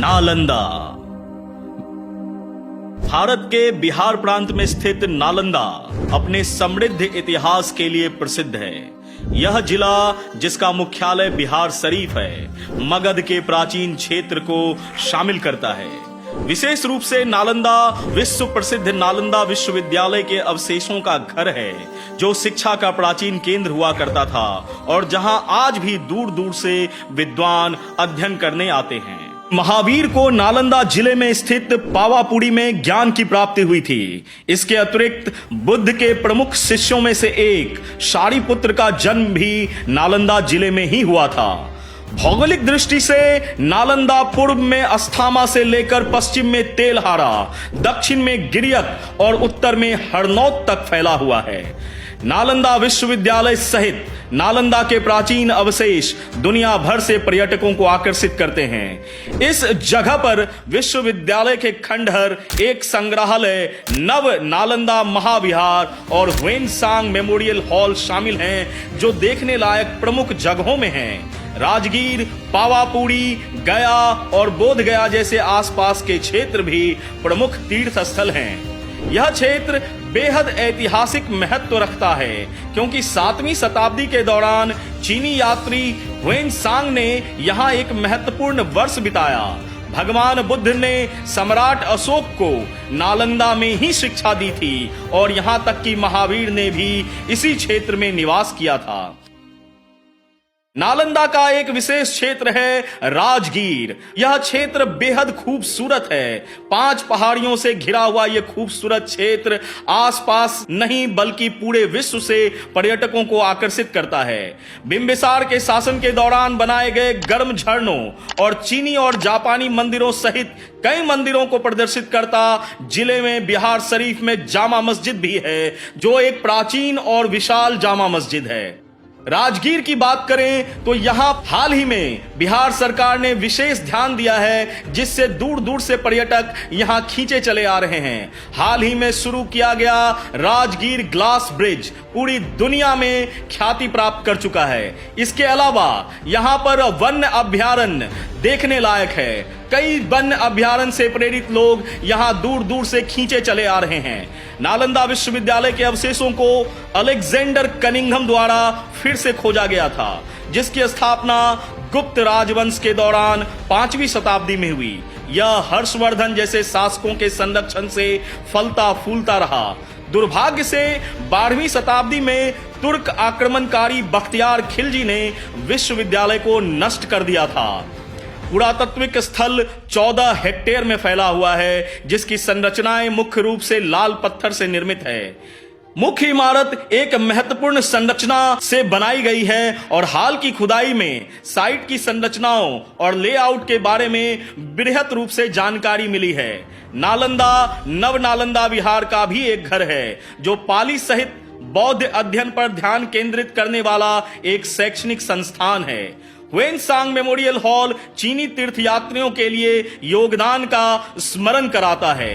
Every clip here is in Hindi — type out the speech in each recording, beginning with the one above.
नालंदा। भारत के बिहार प्रांत में स्थित नालंदा अपने समृद्ध इतिहास के लिए प्रसिद्ध है। यह जिला, जिसका मुख्यालय बिहार शरीफ है, मगध के प्राचीन क्षेत्र को शामिल करता है। विशेष रूप से नालंदा विश्व प्रसिद्ध नालंदा विश्वविद्यालय के अवशेषों का घर है, जो शिक्षा का प्राचीन केंद्र हुआ करता था और जहां आज भी दूर दूर से विद्वान अध्ययन करने आते हैं। महावीर को नालंदा जिले में स्थित पावापुरी में ज्ञान की प्राप्ति हुई थी। इसके अतिरिक्त बुद्ध के प्रमुख शिष्यों में से एक शारिपुत्र का जन्म भी नालंदा जिले में ही हुआ था। भौगोलिक दृष्टि से नालंदा पूर्व में अस्थामा से लेकर पश्चिम में तेलहारा, दक्षिण में गिरियक और उत्तर में हरनौत तक फैला हुआ है। नालंदा विश्वविद्यालय सहित नालंदा के प्राचीन अवशेष दुनिया भर से पर्यटकों को आकर्षित करते हैं। इस जगह पर विश्वविद्यालय के खंडहर, एक संग्रहालय, नव नालंदा महाविहार और ह्वेनसांग मेमोरियल हॉल शामिल हैं, जो देखने लायक प्रमुख जगहों में हैं। राजगीर, पावापुरी, गया और बोध गया जैसे आसपास के क्षेत्र भी प्रमुख तीर्थ स्थल हैं। यह क्षेत्र बेहद ऐतिहासिक महत्व रखता है, क्योंकि 7वीं शताब्दी के दौरान चीनी यात्री ह्वेनसांग ने यहाँ एक महत्वपूर्ण वर्ष बिताया। भगवान बुद्ध ने सम्राट अशोक को नालंदा में ही शिक्षा दी थी और यहाँ तक कि महावीर ने भी इसी क्षेत्र में निवास किया था। नालंदा का एक विशेष क्षेत्र है राजगीर। यह क्षेत्र बेहद खूबसूरत है। 5 पहाड़ियों से घिरा हुआ यह खूबसूरत क्षेत्र आसपास नहीं बल्कि पूरे विश्व से पर्यटकों को आकर्षित करता है। बिंबिसार के शासन के दौरान बनाए गए गर्म झरनों और चीनी और जापानी मंदिरों सहित कई मंदिरों को प्रदर्शित करता जिले में बिहार शरीफ में जामा मस्जिद भी है, जो एक प्राचीन और विशाल जामा मस्जिद है। राजगीर की बात करें तो यहाँ हाल ही में बिहार सरकार ने विशेष ध्यान दिया है, जिससे दूर दूर से पर्यटक यहाँ खींचे चले आ रहे हैं। हाल ही में शुरू किया गया राजगीर ग्लास ब्रिज पूरी दुनिया में ख्याति प्राप्त कर चुका है। इसके अलावा यहाँ पर वन्य अभ्यारण्य देखने लायक है। कई वन्य अभ्यारण्य से प्रेरित लोग यहाँ दूर दूर से खींचे चले आ रहे हैं। नालंदा विश्वविद्यालय के अवशेषों को अलेक्जेंडर कनिंघम द्वारा फिर से खोजा गया था, जिसकी स्थापना गुप्त राजवंश के दौरान 5वीं शताब्दी में हुई। यह हर्षवर्धन जैसे शासकों के संरक्षण से फलता फूलता रहा। दुर्भाग्य से 12वीं शताब्दी में तुर्क आक्रमणकारी बख्तियार खिलजी ने विश्वविद्यालय को नष्ट कर दिया था। पुरातात्विक स्थल 14 हेक्टेयर में फैला हुआ है, जिसकी संरचनाएं मुख्य रूप से लाल पत्थर से निर्मित है। मुख्य इमारत एक महत्वपूर्ण संरचना से बनाई गई है और हाल की खुदाई में साइट की संरचनाओं और लेआउट के बारे में बृहत रूप से जानकारी मिली है। नालंदा नव नालंदा विहार का भी एक घर है, जो पाली सहित बौद्ध अध्ययन पर ध्यान केंद्रित करने वाला एक शैक्षणिक संस्थान है। ह्वेनसांग मेमोरियल हॉल चीनी तीर्थयात्रियों के लिए योगदान का स्मरण कराता है।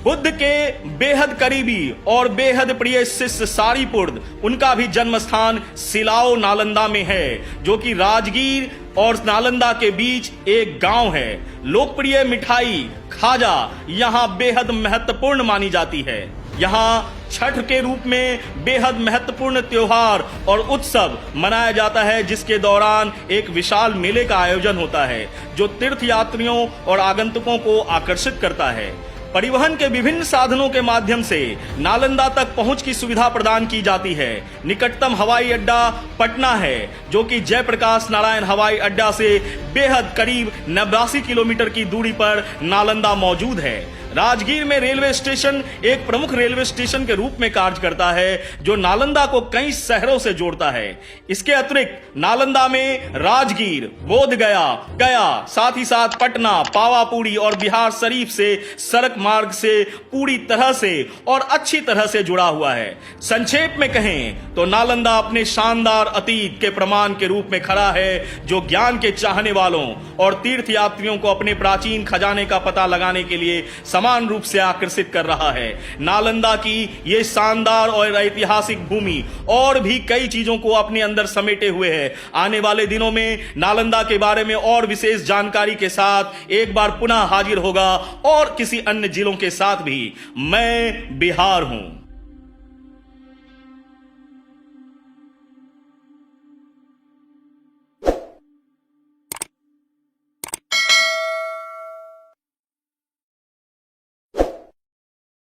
बुद्ध के बेहद करीबी और बेहद प्रिय शिष्य सारिपुत्र, उनका भी जन्म स्थान सिलाओ नालंदा में है, जो कि राजगीर और नालंदा के बीच एक गांव है। लोकप्रिय मिठाई खाजा यहाँ बेहद महत्वपूर्ण मानी जाती है। यहाँ छठ के रूप में बेहद महत्वपूर्ण त्योहार और उत्सव मनाया जाता है, जिसके दौरान एक विशाल मेले का आयोजन होता है, जो तीर्थयात्रियों और आगंतुकों को आकर्षित करता है। परिवहन के विभिन्न साधनों के माध्यम से नालंदा तक पहुंच की सुविधा प्रदान की जाती है। निकटतम हवाई अड्डा पटना है, जो कि जयप्रकाश नारायण हवाई अड्डा से बेहद करीब 89 किलोमीटर की दूरी पर नालंदा मौजूद है। राजगीर में रेलवे स्टेशन एक प्रमुख रेलवे स्टेशन के रूप में कार्य करता है, जो नालंदा को कई शहरों से जोड़ता है। इसके अतिरिक्त नालंदा में राजगीर, बोध गया, साथ ही साथ पटना, पावापुरी और बिहार शरीफ से सड़क मार्ग से पूरी तरह से और अच्छी तरह से जुड़ा हुआ है। संक्षेप में कहें तो नालंदा अपने शानदार अतीत के प्रमाण के रूप में खड़ा है, जो ज्ञान के चाहने वालों और तीर्थयात्रियों को अपने प्राचीन खजाने का पता लगाने के लिए समान रूप से आकर्षित कर रहा है। नालंदा की ये शानदार और ऐतिहासिक भूमि और भी कई चीजों को अपने अंदर समेटे हुए है। आने वाले दिनों में नालंदा के बारे में और विशेष जानकारी के साथ एक बार पुनः हाजिर होगा और किसी अन्य जिलों के साथ भी। मैं बिहार हूं।